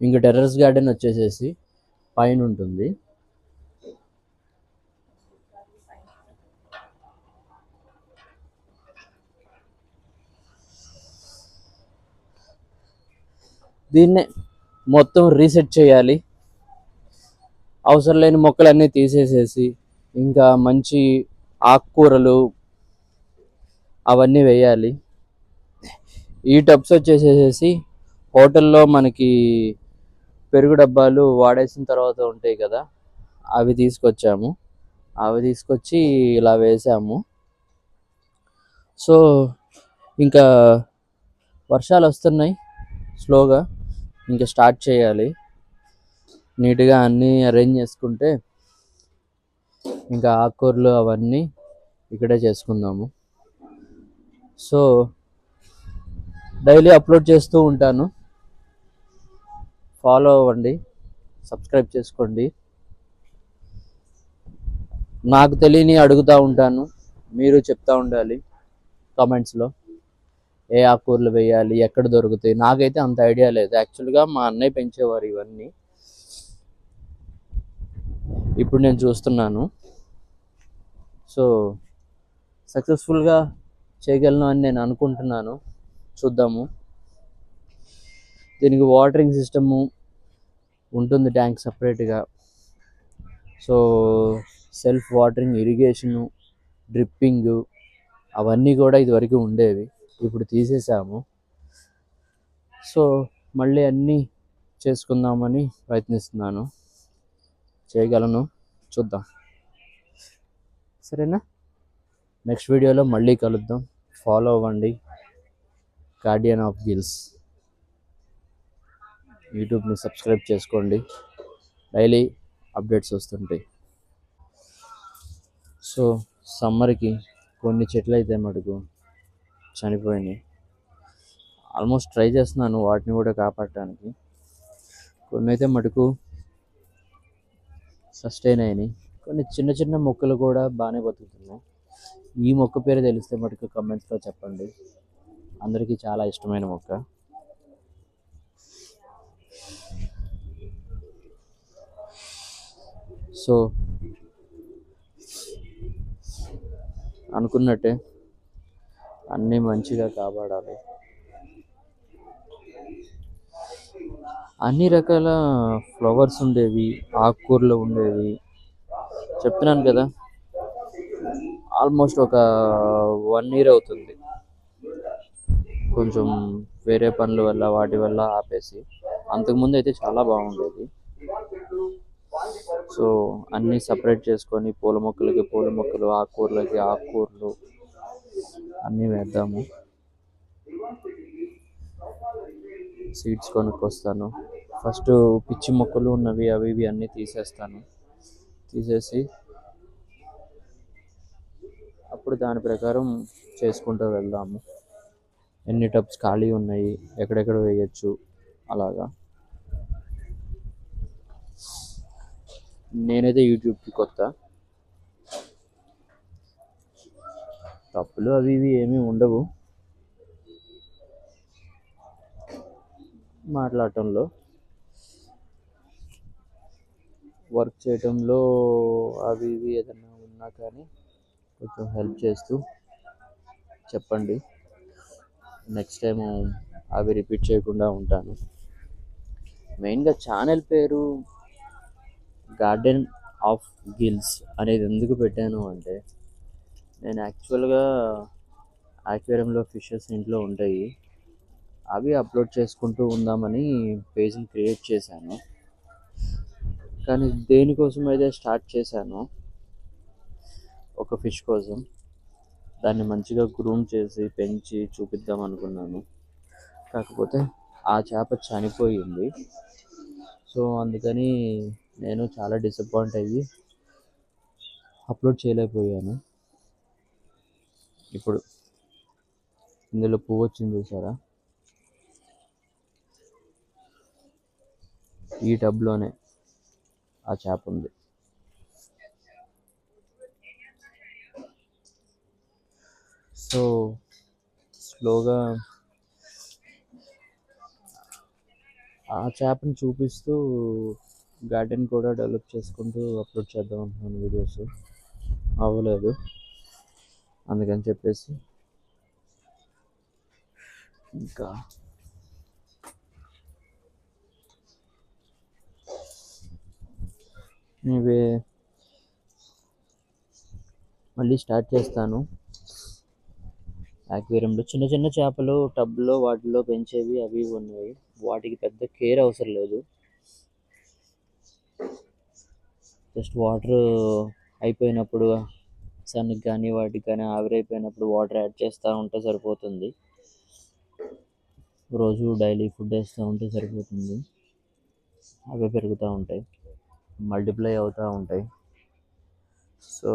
ఇంకా terrace garden వచ్చేసేసి పైన ఉంటుంది. దీన్నే మొత్తం రీసెట్ చేయాలి. అవసరం లేని మొక్కలన్నీ తీసేసేసి ఇంకా మంచి ఆకుకూరలు అవన్నీ వేయాలి. ఈ టబ్స్ వచ్చేసేసి హోటల్లో మనకి పెరుగు డబ్బాలు వాడేసిన తర్వాత ఉంటాయి కదా, అవి తీసుకొచ్చాము. అవి తీసుకొచ్చి ఇలా వేసాము. సో ఇంకా వర్షాలు వస్తున్నాయి స్లోగా, ఇంకా స్టార్ట్ చేయాలి. నీట్గా అన్నీ అరేంజ్ చేసుకుంటే ఇంకా ఆకుకూరలు అవన్నీ ఇక్కడే చేసుకుందాము. సో డైలీ అప్లోడ్ చేస్తూ ఉంటాను, ఫాలో అవ్వండి, సబ్స్క్రైబ్ చేసుకోండి. నాకు తెలియని అడుగుతూ ఉంటాను, మీరు చెప్తూ ఉండాలి కామెంట్స్లో ఏ ఆకుకూరలు వేయాలి, ఎక్కడ దొరుకుతాయి. నాకైతే అంత ఐడియా లేదు. యాక్చువల్గా మా అన్నయ్య పెంచేవారు ఇవన్నీ, ఇప్పుడు నేను చూస్తున్నాను. సో సక్సెస్ఫుల్గా చేయగలను అని నేను అనుకుంటున్నాను. చూద్దాము. దీనికి వాటరింగ్ సిస్టము ఉంటుంది, ట్యాంక్ సపరేట్గా. సో సెల్ఫ్ వాటరింగ్, ఇరిగేషను, డ్రిప్పింగు అవన్నీ కూడా ఇదివరకు ఉండేవి, ఇప్పుడు తీసేసాము. సో మళ్ళీ అన్నీ చేసుకుందామని ప్రయత్నిస్తున్నాను. చేయగలను, చూద్దాం. సరేనా? నెక్స్ట్ వీడియోలో మళ్ళీ కలుద్దాం. ఫాలో అవ్వండి గార్డియన్ ఆఫ్ గిల్స్ యూట్యూబ్ని, సబ్స్క్రైబ్ చేసుకోండి, డైలీ అప్డేట్స్ వస్తుంటాయి. సో సమ్మర్కి కొన్ని చెట్లు అయితే మటుకు చనిపోయినాయి. ఆల్మోస్ట్ ట్రై చేస్తున్నాను వాటిని కూడా కాపాడటానికి. కొన్ని అయితే మటుకు సస్టైన్ అయినాయి, కొన్ని చిన్న చిన్న మొక్కలు కూడా బాగానే బతుకుతున్నాయి. ఈ మొక్క పేరు తెలిస్తే మటుకు కమెంట్స్లో చెప్పండి, అందరికీ చాలా ఇష్టమైన మొక్క. సో అనుకున్నట్టే అన్నీ మంచిగా కాపాడాలి. అన్ని రకాల ఫ్లవర్స్ ఉండేవి, ఆకుకూరలు ఉండేవి. చెప్తున్నాను కదా, ఆల్మోస్ట్ ఒక 1 year అవుతుంది కొంచెం వేరే పనుల వల్ల వాటి వల్ల ఆపేసి. అంతకుముందు అయితే చాలా బాగుండేది. సో అన్నీ సపరేట్ చేసుకొని పూల మొక్కలకి పూల మొక్కలు, ఆకుకూరలకి ఆకుకూరలు అన్నీ వేద్దాము. సీడ్స్ కొనుక్కొస్తాను. ఫస్ట్ పిచ్చి మొక్కలు ఉన్నవి అవి ఇవి అన్నీ తీసేస్తాను. తీసేసి అప్పుడు దాని ప్రకారం చేసుకుంటూ వెళ్దాము. ఎన్ని టబ్స్ ఖాళీ ఉన్నాయి, ఎక్కడెక్కడ వేయచ్చు, అలాగా. నేనైతే యూట్యూబ్కి కొత్త, తప్పులు అవి ఇవి ఏమీ ఉండవు మాట్లాడటంలో. వర్క్ చేయటంలో అవి ఇవి ఏదైనా ఉన్నా కానీ కొంచెం హెల్ప్ చేస్తూ చెప్పండి. నెక్స్ట్ టైం అవి రిపీట్ చేయకుండా ఉంటాను. మెయిన్గా ఛానల్ పేరు గార్డెన్ ఆఫ్ గిల్స్ అనేది ఎందుకు పెట్టాను అంటే, నేను యాక్చువల్గా ఆక్వేరియంలో ఫిషెస్ ఇంట్లో ఉంటాయి, అవి అప్లోడ్ చేసుకుంటూ ఉందామని పేజ్ని క్రియేట్ చేశాను. కానీ దేనికోసం అయితే స్టార్ట్ చేశానో, ఒక ఫిష్ కోసం, దాన్ని మంచిగా గ్రూమ్ చేసి పెంచి చూపిద్దాం అనుకున్నాను. కాకపోతే ఆ చేప చనిపోయింది. సో అందుకని నేను చాలా డిసప్పాయింట్ అయ్యి అప్లోడ్ చేయలేకపోయాను. ఇప్పుడు ఇందులో పువ్వు వచ్చింది చూసారా, ఈ టబ్లోనే ఆ చేప ఉంది. సో స్లోగా ఆ చేపని చూపిస్తూ గార్డెన్ కూడా డెవలప్ చేసుకుంటూ అప్లోడ్ చేద్దాం అనుకున్నాను వీడియోస్. అవ్వలేదు, అందుకని చెప్పేసి ఇంకా ఇవే మళ్ళీ స్టార్ట్ చేస్తాను. అక్వేరియంలో చిన్న చిన్న చేపలు టబ్లో వాటిలో పెంచేవి అవి ఇవి ఉన్నాయి. వాటికి పెద్ద కేర్ అవసరం లేదు. జస్ట్ వాటర్ అయిపోయినప్పుడు సన్కి కానీ వాటికి కానీ ఆవిరైపోయినప్పుడు వాటర్ యాడ్ చేస్తూ ఉంటే సరిపోతుంది. రోజు డైలీ ఫుడ్ వేస్తూ ఉంటే సరిపోతుంది. అవే పెరుగుతూ ఉంటాయి, మల్టిప్లై అవుతూ ఉంటాయి. సో